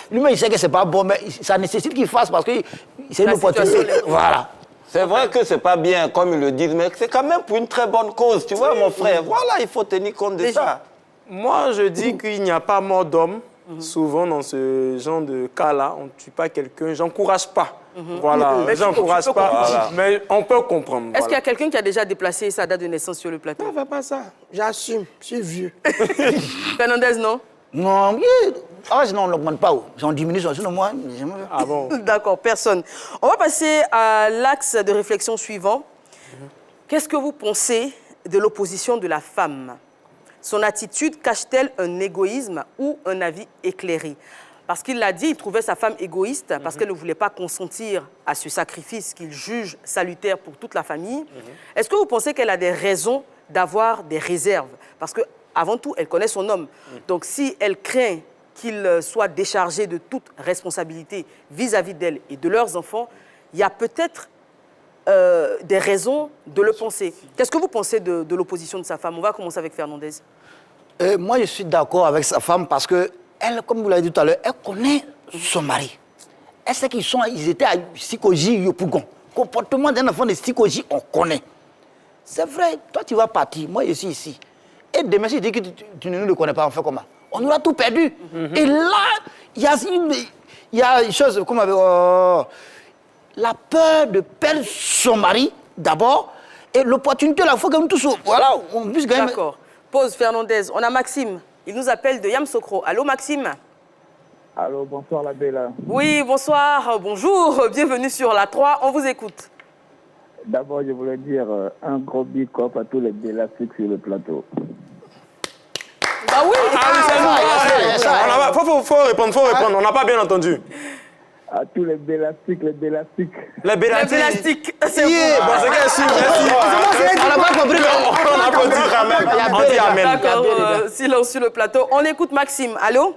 Lui-même, il sait que c'est pas bon, mais ça nécessite qu'il fasse parce que c'est une opportunité. Voilà. C'est vrai que c'est pas bien, comme ils le disent, mais c'est quand même pour une très bonne cause, tu vois, mon frère. Voilà, il faut tenir compte de ça. Moi, je dis qu'il n'y a pas mort d'homme. Souvent, dans ce genre de cas-là, on ne tue pas quelqu'un. J'encourage pas. Voilà, j'encourage pas, mais on peut comprendre. Est-ce qu'il y a quelqu'un qui a déjà déplacé sa date de naissance sur le plateau? Non, fais pas ça. J'assume, je suis vieux. Fernandez, non? Non, non, on n'augmente pas. On diminue, sinon moi... Ah bon? D'accord, personne. On va passer à l'axe de réflexion suivant. Qu'est-ce que vous pensez de l'opposition de la femme? Son attitude cache-t-elle un égoïsme ou un avis éclairé? Parce qu'il l'a dit, il trouvait sa femme égoïste parce qu'elle ne voulait pas consentir à ce sacrifice qu'il juge salutaire pour toute la famille. Est-ce que vous pensez qu'elle a des raisons d'avoir des réserves? Parce qu'avant tout, elle connaît son homme. Donc si elle craint qu'il soit déchargé de toute responsabilité vis-à-vis d'elle et de leurs enfants, il y a peut-être des raisons de le penser. Qu'est-ce que vous pensez de l'opposition de sa femme? On va commencer avec Fernandez. Moi, je suis d'accord avec sa femme parce que elle, comme vous l'avez dit tout à l'heure, elle connaît son mari. Elle sait qu'ils étaient à Sikoji Yopougon. Comportement d'un enfant de Sikoji, on connaît. C'est vrai, toi tu vas partir, moi je suis ici. Et demain, si tu dis que tu ne le connais pas, on fait comment? On aura tout perdu. Et là, il y a une chose, comme la peur de perdre son mari, d'abord, et l'opportunité, la fois que nous tous, voilà, on puisse gagner. D'accord. Pause, Fernandez. On a Maxime. Il nous appelle de Yamsokro. Allô, Maxime? Allô, bonsoir, la Bella. Oui, bonsoir, bonjour. Bienvenue sur la 3. On vous écoute. D'abord, je voulais dire un gros big up à tous les Bellastiques sur le plateau. Bah oui! Faut répondre, on n'a pas bien entendu. À tous les Bellastiques, les Bellastiques. Les Bellastiques. C'est bon. C'est bien sûr, merci. On n'a pas compris. On applaudit quand même. On dit amen. D'accord, silence sur le plateau. On écoute Maxime. Allô?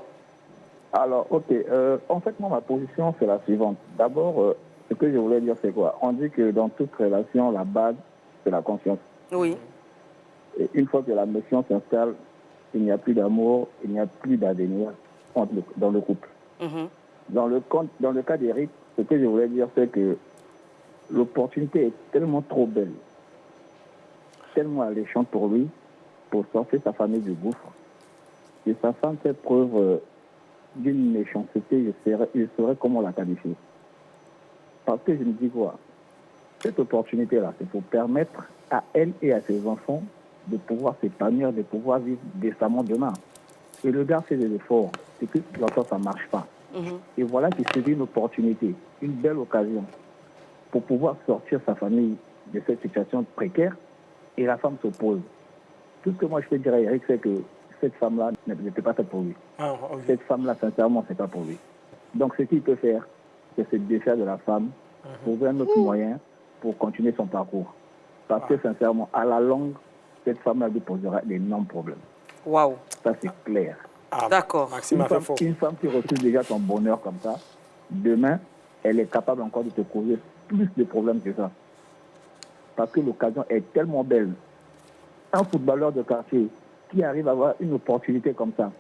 Alors, ok. En fait, moi, ma position, c'est la suivante. D'abord, ce que je voulais dire, c'est quoi? On dit que dans toute relation, la base, c'est la confiance. Oui. Et une fois que la mission s'installe, il n'y a plus d'amour, il n'y a plus d'avenir dans le couple. Dans le cas d'Éric, ce que je voulais dire, c'est que l'opportunité est tellement trop belle, tellement alléchante pour lui, pour sortir sa famille du gouffre, que sa femme fait preuve d'une méchanceté, je saurais comment la qualifier. Parce que je me dis quoi? Cette opportunité-là, c'est pour permettre à elle et à ses enfants de pouvoir s'épanouir, de pouvoir vivre décemment demain. Et le gars fait des efforts, et puis l'enfant, ça ne marche pas. Et voilà qu'il se dit une opportunité, une belle occasion pour pouvoir sortir sa famille de cette situation précaire, et la femme s'oppose. Tout ce que moi je peux dire à Eric, c'est que cette femme-là n'était pas faite pour lui. Cette femme-là, sincèrement, c'est pas pour lui. Donc ce qu'il peut faire, c'est se défaire de la femme, trouver un autre moyen pour continuer son parcours. Parce que sincèrement, à la longue, cette femme-là lui posera d'énormes problèmes. Waouh. Ça, c'est clair. D'accord. Maxime a fait fort. Une femme qui refuse déjà ton bonheur comme ça, demain, elle est capable encore de te causer plus de problèmes que ça. Parce que l'occasion est tellement belle. Un footballeur de quartier qui arrive à avoir une opportunité comme ça,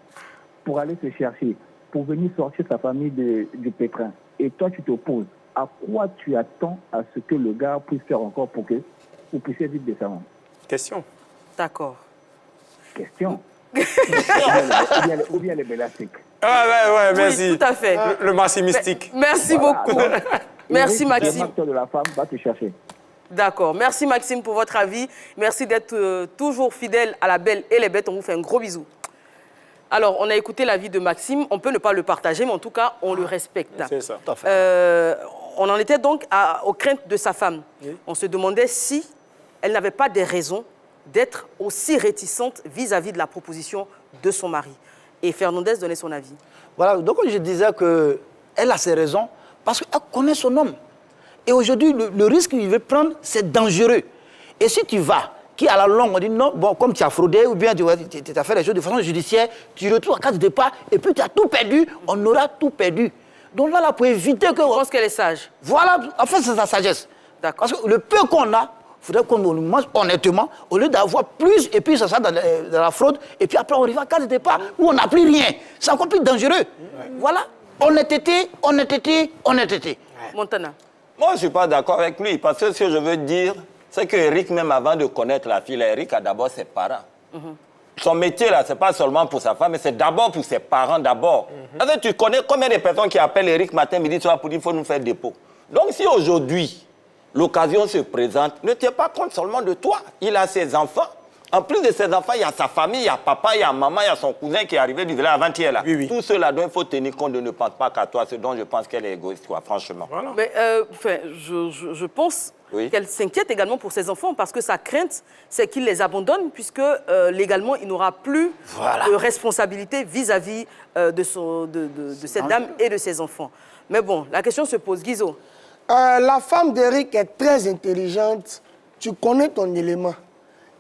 pour aller se chercher, pour venir sortir sa famille du pétrin, et toi tu t'opposes, à quoi tu attends à ce que le gars puisse faire encore pour que vous puissiez vivre décemment? Question. D'accord. Question. ou bien les Bellastiques. Ouais, merci. Oui, tout à fait. Le Maxime mystique. Merci beaucoup. Merci, Maxime. Le de la femme va te chercher. D'accord. Merci Maxime pour votre avis. Merci d'être toujours fidèle à la Belle et les Bêtes. On vous fait un gros bisou. Alors, on a écouté l'avis de Maxime. On peut ne pas le partager, mais en tout cas, on le respecte. C'est ça. Tout à fait. On en était donc aux craintes de sa femme. Oui. On se demandait si elle n'avait pas des raisons d'être aussi réticente vis-à-vis de la proposition de son mari. Et Fernandez donnait son avis. Voilà, donc je disais qu'elle a ses raisons parce qu'elle connaît son homme. Et aujourd'hui, le risque qu'il veut prendre, c'est dangereux. Et si tu vas, qui à la longue, on dit non, bon, comme tu as fraudé ou bien tu as fait les choses de façon judiciaire, tu retrouves à case de départ et puis tu as tout perdu, on aura tout perdu. Donc là, pour éviter que... Je pense qu'elle est sage. Voilà, en fait, c'est sa sagesse. D'accord. Parce que le peu qu'on a, il faudrait qu'on nous mange honnêtement, au lieu d'avoir plus, et puis ça sera dans la fraude, et puis après on arrive à case de départ où on n'a plus rien. C'est encore plus dangereux. Ouais. Voilà. Honnêteté. Montana. Moi, je ne suis pas d'accord avec lui, parce que ce que je veux dire, c'est qu'Eric, même avant de connaître la fille, Eric a d'abord ses parents. Son métier, là, ce n'est pas seulement pour sa femme, mais c'est d'abord pour ses parents, d'abord. Parce que tu connais combien de personnes qui appellent Eric matin, midi, soir pour dire qu'il faut nous faire dépôt. Donc, si aujourd'hui, l'occasion se présente, ne tiens pas compte seulement de toi. Il a ses enfants. En plus de ses enfants, il y a sa famille, il y a papa, il y a maman, il y a son cousin qui est arrivé du village avant-hier. Là. Oui. Tout cela dont il faut tenir compte de ne pense pas qu'à toi, ce dont je pense qu'elle est égoïste, quoi, franchement. Voilà. Mais je pense qu'elle s'inquiète également pour ses enfants parce que sa crainte, c'est qu'il les abandonne puisque légalement, il n'aura plus de responsabilité vis-à-vis de cette dame et de ses enfants. Mais bon, la question se pose. Guizo. La femme d'Eric est très intelligente. Tu connais ton élément.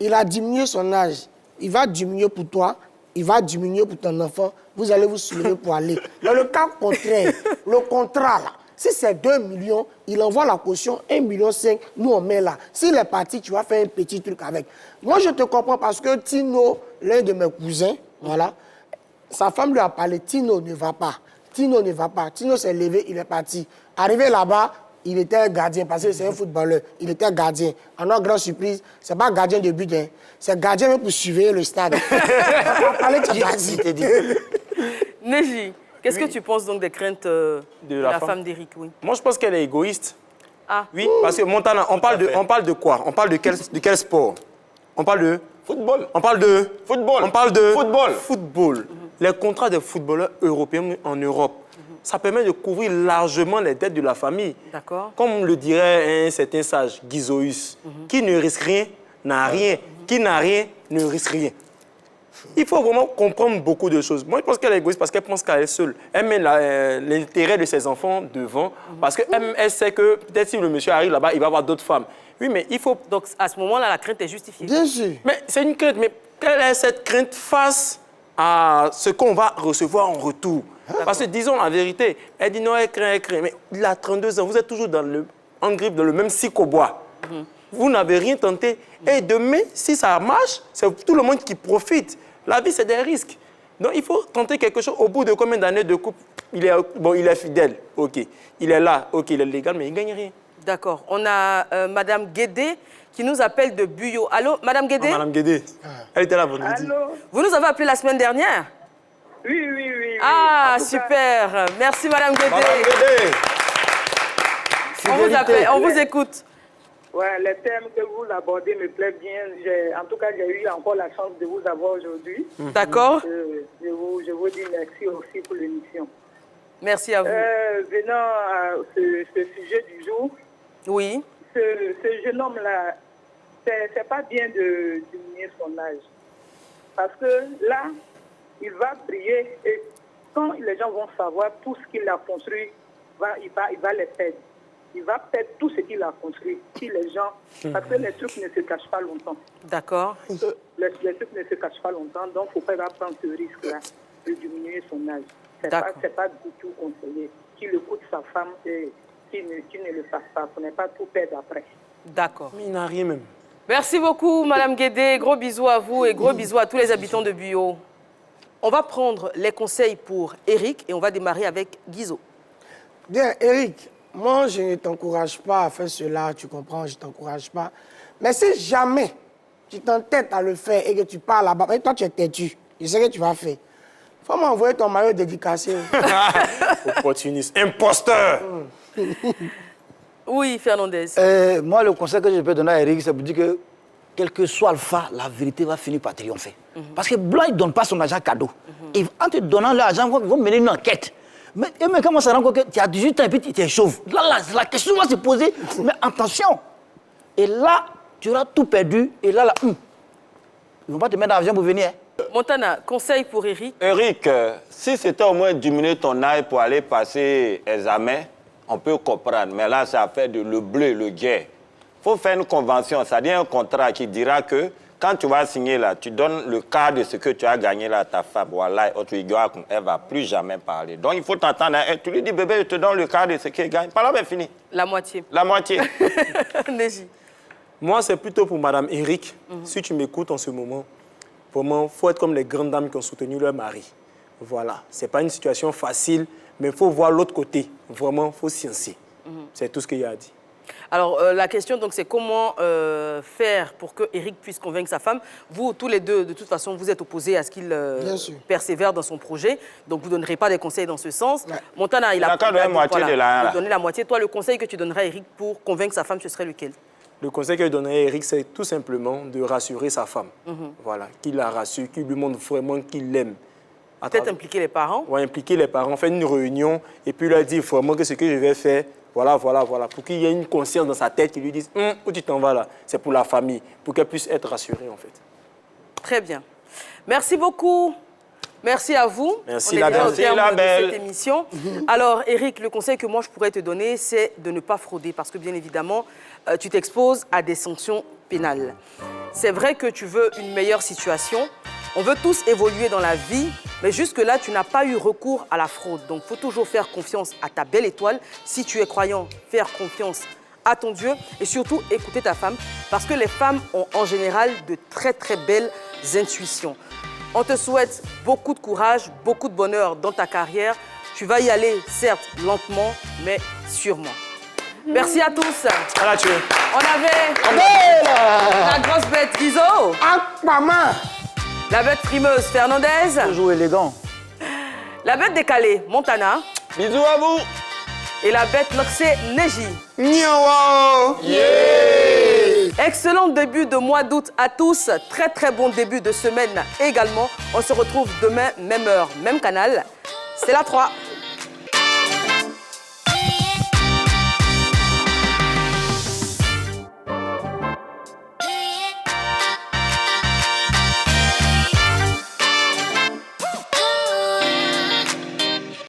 Il a diminué son âge. Il va diminuer pour toi. Il va diminuer pour ton enfant. Vous allez vous soulever pour aller. Dans le cas contraire, le contrat, là, si c'est 2 millions, il envoie la caution 1,5 million, nous on met là. S'il est parti, tu vas faire un petit truc avec. Moi, je te comprends parce que Tino, l'un de mes cousins, voilà, sa femme lui a parlé, Tino ne va pas. Tino ne va pas. Tino s'est levé, il est parti. Arrivé là-bas, il était gardien, parce que c'est un footballeur. Il était gardien. À notre grande surprise, c'est pas gardien de but, hein. C'est gardien même pour surveiller le stade. Neji, qu'est-ce que tu penses donc des craintes de la femme d'Eric? Moi, je pense qu'elle est égoïste. Ah. Oui, parce que Montana, on parle de quoi? On parle de quel sport? On parle de football. On parle de football. On parle de football. Les contrats des footballeurs européens en Europe, ça permet de couvrir largement les dettes de la famille. D'accord. Comme le dirait un certain sage, Gizoïs, qui ne risque rien n'a rien, qui n'a rien ne risque rien. Il faut vraiment comprendre beaucoup de choses. Moi, je pense qu'elle est égoïste parce qu'elle pense qu'elle est seule. Elle met l'intérêt de ses enfants devant parce qu'elle sait que peut-être si le monsieur arrive là-bas, il va avoir d'autres femmes. Oui, mais il faut... Donc, à ce moment-là, la crainte est justifiée. Bien sûr. Mais c'est une crainte. Mais quelle est cette crainte face à ce qu'on va recevoir en retour? Parce que, disons la vérité, elle dit non, elle craint. Mais il a 32 ans, vous êtes toujours en grippe, dans le même cycle au bois. Vous n'avez rien tenté. Et demain, si ça marche, c'est tout le monde qui profite. La vie, c'est des risques. Donc, il faut tenter quelque chose. Au bout de combien d'années de couple, il est fidèle, OK. Il est là, OK, il est légal, mais il ne gagne rien. D'accord. On a Madame Guédé qui nous appelle de Buyo. Allô, Madame Guédé? Madame Guédé, elle était là vendredi. Allô? Vous nous avez appelé la semaine dernière? Oui. Ah, super. Merci, Madame Guédé. Madame Guédé. On vous écoute. Ouais, les thèmes que vous abordez me plaisent bien. En tout cas, j'ai eu encore la chance de vous avoir aujourd'hui. D'accord. Je vous dis merci aussi pour l'émission. Merci à vous. Venant à ce sujet du jour, oui. Ce jeune homme-là, c'est pas bien de diminuer son âge. Parce que là, il va briller et quand les gens vont savoir tout ce qu'il a construit, il va les perdre. Il va perdre tout ce qu'il a construit. Si les gens... Parce que les trucs ne se cachent pas longtemps. D'accord. Les trucs ne se cachent pas longtemps, donc il ne faut pas prendre ce risque-là de diminuer son âge. C'est pas du tout conseillé. Qu'il écoute sa femme et qu'il ne le fasse pas. Pour ne pas tout perdre après. D'accord. Mais il n'a rien même. Merci beaucoup, Madame Guédé. Gros bisous à vous et gros bisous à tous les habitants de Buyo. On va prendre les conseils pour Eric et on va démarrer avec Guizo. Bien, Eric, moi, je ne t'encourage pas à faire cela, tu comprends, je ne t'encourage pas. Mais si jamais tu t'entêtes à le faire et que tu pars là-bas, et toi, tu es têtu, je sais que tu vas faire. Il faut m'envoyer ton maillot dédicacé. Opportuniste, imposteur. Oui, Fernandez. Moi, le conseil que je peux donner à Eric, c'est pour dire que, quel que soit Alpha, la vérité va finir par triompher. Parce que Blanc, il ne donne pas son argent cadeau. Et en te donnant l'argent, ils vont mener une enquête. Mais comment ça rend compte que tu as 18 ans et puis tu es chauve? Là, la question va se poser. Mais attention. Et là, tu auras tout perdu. Et là, ils ne vont pas te mettre dans l'avion pour venir. Montana, conseil pour Eric. Eric, si c'était au moins diminuer ton âge pour aller passer examen, on peut comprendre. Mais là, ça fait de le bleu, le gay. Il faut faire une convention, c'est-à-dire un contrat qui dira que quand tu vas signer là, tu donnes le quart de ce que tu as gagné là à ta femme. Voilà, elle ne va plus jamais parler. Donc il faut t'entendre. Tu lui dis, bébé, je te donne le quart de ce qu'elle gagne. Par là, c'est fini. La moitié. La moitié. Neji. Moi, c'est plutôt pour Madame Eric. Si tu m'écoutes en ce moment, vraiment, il faut être comme les grandes dames qui ont soutenu leur mari. Voilà. Ce n'est pas une situation facile, mais il faut voir l'autre côté. Vraiment, il faut sciencer. C'est tout ce qu'il y a à dire. Alors, la question, donc, c'est comment faire pour que Eric puisse convaincre sa femme. Vous, tous les deux, de toute façon, vous êtes opposés à ce qu'il persévère dans son projet. Donc, vous ne donnerez pas des conseils dans ce sens. Ouais. Montana, il a donné la moitié de la... donné la moitié. Toi, le conseil que tu donnerais à Eric pour convaincre sa femme, ce serait lequel? Le conseil que je donnerais à Eric, c'est tout simplement de rassurer sa femme. Voilà, qu'il la rassure, qu'il lui montre vraiment qu'il l'aime. Peut-être impliquer les parents? Oui, impliquer les parents, faire une réunion et puis leur dire vraiment que ce que je vais faire, voilà, pour qu'il y ait une conscience dans sa tête qui lui dise où tu t'en vas là, c'est pour la famille, pour qu'elle puisse être rassurée en fait. Très bien. Merci beaucoup. Merci à vous. Merci la belle. Merci la belle. De cette émission. Alors, Eric, le conseil que moi je pourrais te donner, c'est de ne pas frauder parce que bien évidemment, tu t'exposes à des sanctions pénales. C'est vrai que tu veux une meilleure situation. On veut tous évoluer dans la vie, mais jusque-là, tu n'as pas eu recours à la fraude. Donc, il faut toujours faire confiance à ta belle étoile. Si tu es croyant, faire confiance à ton Dieu et surtout écouter ta femme parce que les femmes ont en général de très, très belles intuitions. On te souhaite beaucoup de courage, beaucoup de bonheur dans ta carrière. Tu vas y aller, certes, lentement, mais sûrement. Merci à tous. Voilà, tu es. On avait la grosse bête Guizot. Ah, maman. La bête frimeuse Fernandez. Toujours élégant. La bête décalée Montana. Bisous à vous. Et la bête loxée Neji. Yeah. Excellent début de mois d'août à tous. Très très bon début de semaine également. On se retrouve demain, même heure, même canal. C'est la 3.